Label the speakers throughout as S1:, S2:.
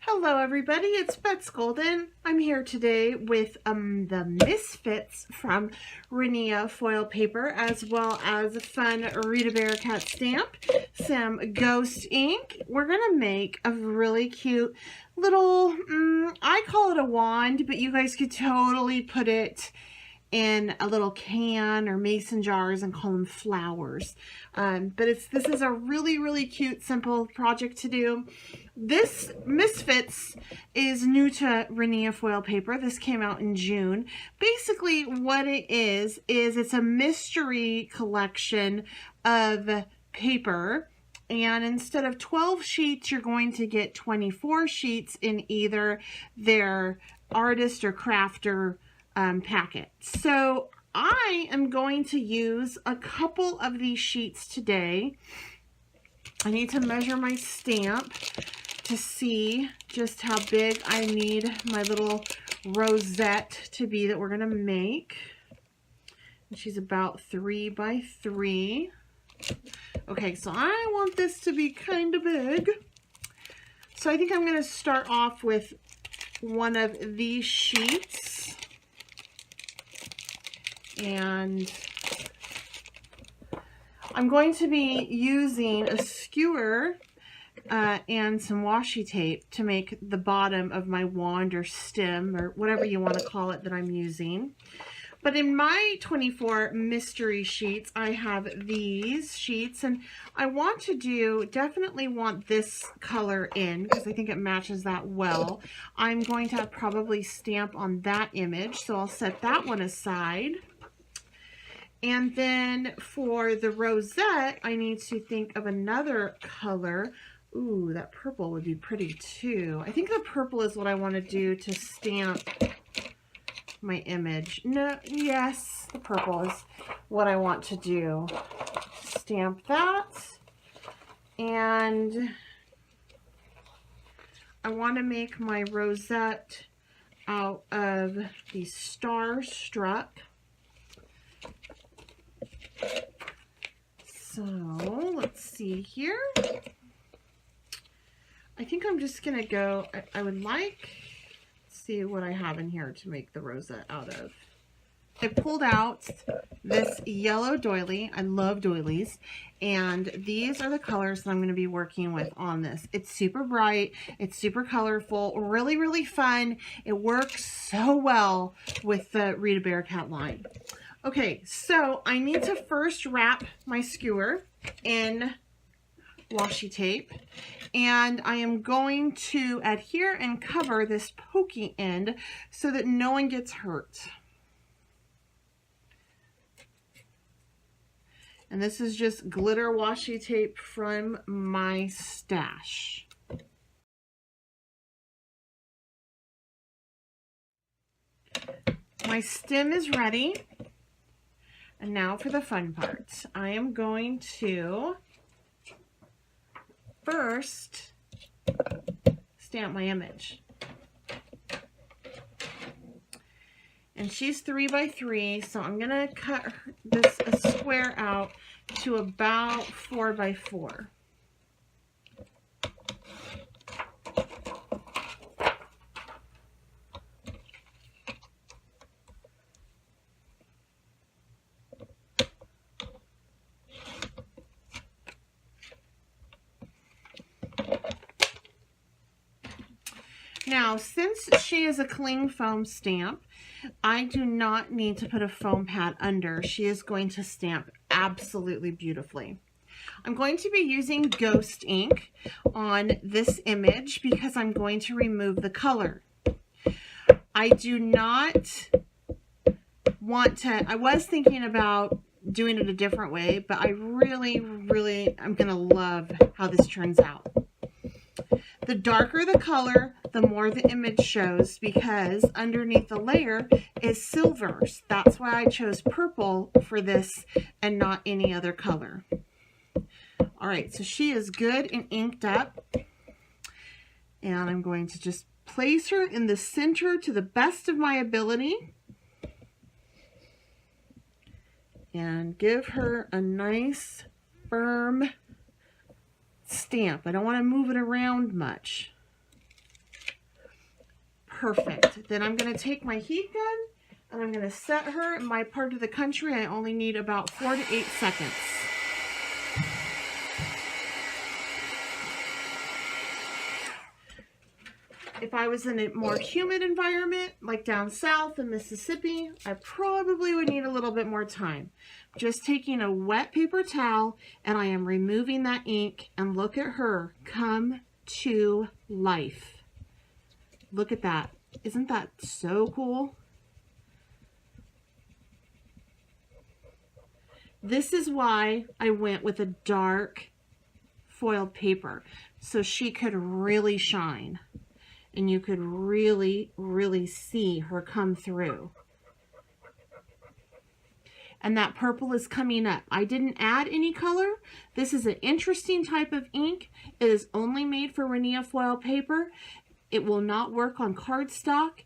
S1: Hello everybody, it's Bets Golden. I'm here today with the Misfits from Rinea foil paper, as well as a fun Rita Barakat stamp, some ghost ink. We're going to make a really cute little, I call it a wand, but you guys could totally put it in a little can or mason jars and call them flowers. But this is a really cute, simple project to do. This Misfits is new to Rinea foil paper. This came out in June. Basically what it is it's a mystery collection of paper. And instead of 12 sheets, you're going to get 24 sheets in either their artist or crafter packet. So I am going to use a couple of these sheets today. I need to measure my stamp to see just how big I need my little rosette to be that we're going to make. And she's about 3 by 3. Okay, so I want this to be kind of big. So I think I'm going to start off with one of these sheets. And I'm going to be using a skewer and some washi tape to make the bottom of my wand or stem or whatever you want to call it that I'm using. But in my 24 mystery sheets, I have these sheets, and I want to definitely want this color in because I think it matches that well. I'm going to probably stamp on that image, so I'll set that one aside. And then for the rosette, I need to think of another color. Ooh, that purple would be pretty too. I think the purple is what I want to do to stamp my image. No, yes, the purple is what I want to do. Stamp that. And I want to make my rosette out of the Starstruck. So let's see here. I think I'm just gonna go, I would like, see what I have in here to make the rosette out of. I pulled out this yellow doily. I love doilies. And these are the colors that I'm going to be working with on this. It's super bright. It's super colorful. Really fun. It works so well with the Rita Barakat line. Okay, so I need to first wrap my skewer in washi tape, and I am going to adhere and cover this pokey end so that no one gets hurt. And this is just glitter washi tape from my stash. My stem is ready. And now for the fun part. I am going to first stamp my image. And she's 3 by 3, so I'm going to cut this a square out to about 4 by 4. Now, since she is a cling foam stamp, I do not need to put a foam pad under. She is going to stamp absolutely beautifully. I'm going to be using ghost ink on this image because I'm going to remove the color. I do not want to, I was thinking about doing it a different way, but I really am going to love how this turns out. The darker the color, the more the image shows, because underneath the layer is silver. That's why I chose purple for this and not any other color. All right, so she is good and inked up. And I'm going to just place her in the center to the best of my ability. And give her a nice, firm stamp. I don't want to move it around much. Perfect. Then I'm going to take my heat gun and I'm going to set her. In my part of the country, I only need about 4 to 8 seconds. If I was in a more humid environment, like down south in Mississippi, I probably would need a little bit more time. Just taking a wet paper towel and I am removing that ink, and look at her come to life. Look at that. Isn't that so cool? This is why I went with a dark foiled paper, so she could really shine. And you could really, really see her come through. And that purple is coming up. I didn't add any color. This is an interesting type of ink. It is only made for Rinea foil paper. It will not work on cardstock.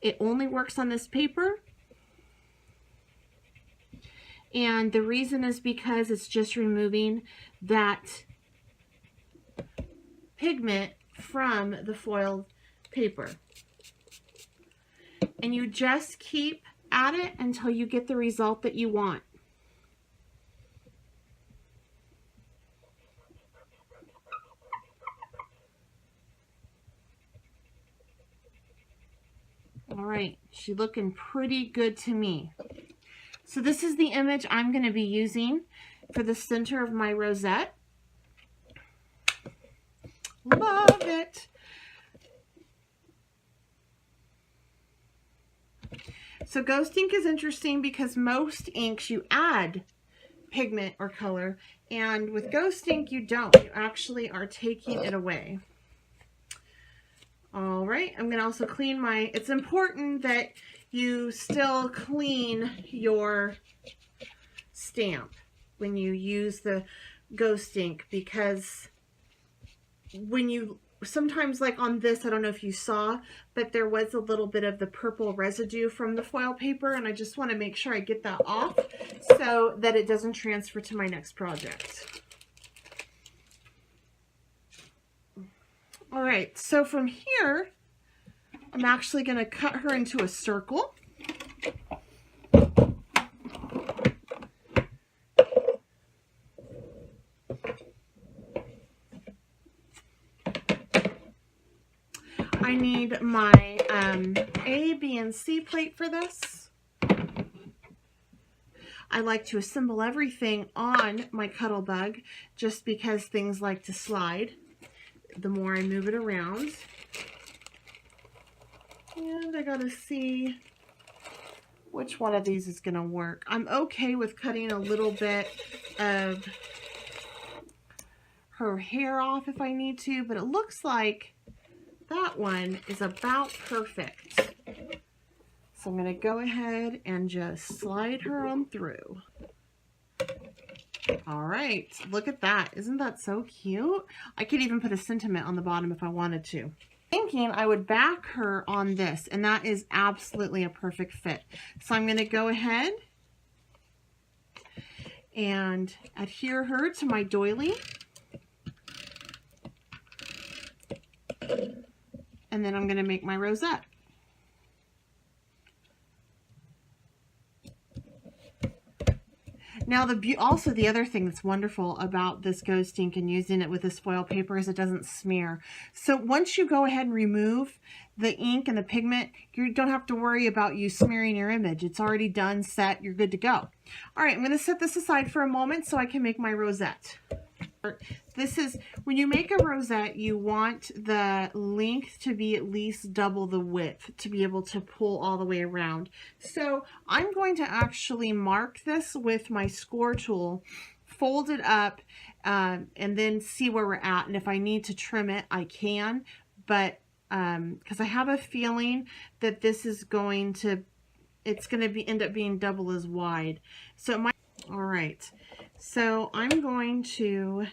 S1: It only works on this paper. And the reason is because it's just removing that pigment from the foiled paper. And you just keep at it until you get the result that you want. All right, she's looking pretty good to me. So this is the image I'm going to be using for the center of my rosette. Love it. So ghost ink is interesting because most inks you add pigment or color, and with ghost ink you don't. You actually are taking it away. All right, I'm going to also clean my, it's important that you still clean your stamp when you use the ghost ink, because when you, sometimes like on this, I don't know if you saw, but there was a little bit of the purple residue from the foil paper, and I just want to make sure I get that off so that it doesn't transfer to my next project. All right, so from here, I'm actually going to cut her into a circle. I need my A, B, and C plate for this. I like to assemble everything on my Cuttlebug just because things like to slide the more I move it around. And I gotta see which one of these is gonna work. I'm okay with cutting a little bit of her hair off if I need to, but it looks like that one is about perfect. So I'm going to go ahead and just slide her on through. All right, look at that. Isn't that so cute? I could even put a sentiment on the bottom if I wanted to. Thinking I would back her on this, and that is absolutely a perfect fit. So I'm going to go ahead and adhere her to my doily. And then I'm going to make my rosette. Now, also the other thing that's wonderful about this ghost ink and using it with this foil paper is it doesn't smear. So once you go ahead and remove the ink and the pigment, you don't have to worry about you smearing your image. It's already done, set, you're good to go. All right, I'm going to set this aside for a moment so I can make my rosette. This is, when you make a rosette, you want the length to be at least double the width to be able to pull all the way around. So I'm going to actually mark this with my score tool, fold it up, and then see where we're at. And if I need to trim it, I can. But because I have a feeling that this is going to, it's going to be end up being double as wide. So it might, all right. So I'm going to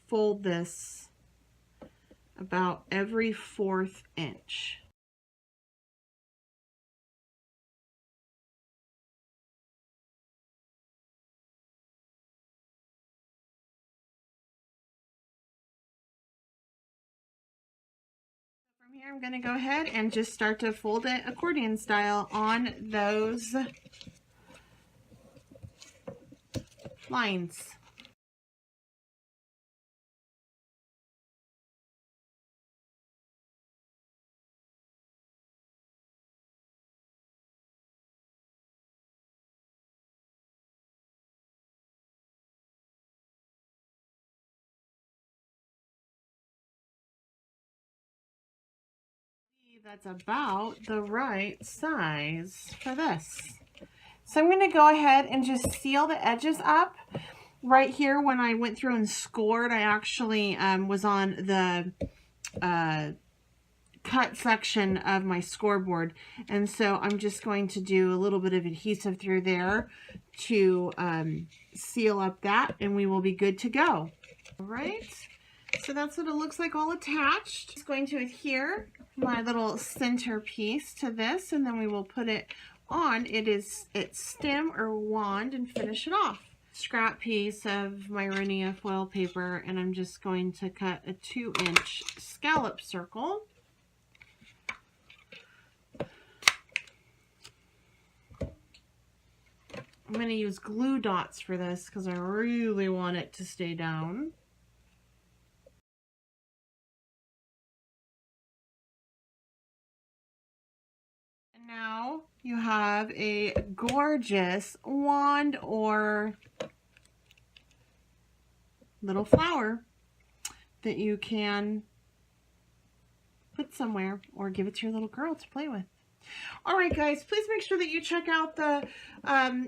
S1: fold this about every 1/4 inch. Here I'm going to go ahead and just start to fold it accordion style on those lines. That's about the right size for this. So I'm going to go ahead and just seal the edges up. Right here, when I went through and scored, I actually was on the cut section of my scoreboard, and so I'm just going to do a little bit of adhesive through there to seal up that, and we will be good to go. All right, so that's what it looks like all attached. Just going to adhere my little center piece to this, and then we will put it on its stem or wand and finish it off. Scrap piece of my Rinea foil paper, and I'm just going to cut a 2-inch scallop circle. I'm going to use glue dots for this because I really want it to stay down. And now you have a gorgeous wand or little flower that you can put somewhere or give it to your little girl to play with. All right, guys, please make sure that you check out the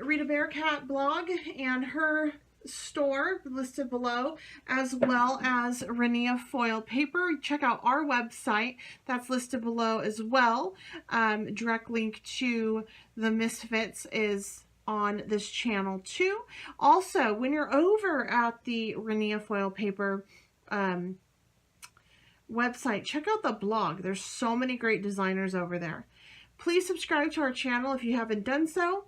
S1: Rita Barakat blog and her store listed below, as well as Rinea foil paper. Check out our website that's listed below as well. Direct link to the Misfits is on this channel too. Also, when you're over at the Rinea foil paper website, check out the blog. There's so many great designers over there. Please subscribe to our channel if you haven't done so.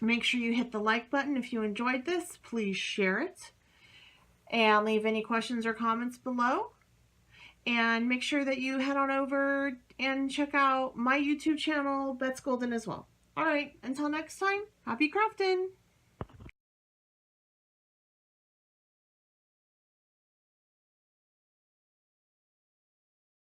S1: Make sure you hit the like button if you enjoyed this. Please share it. And leave any questions or comments below. And make sure that you head on over and check out my YouTube channel, Bets Golden, as well. All right, until next time, happy crafting!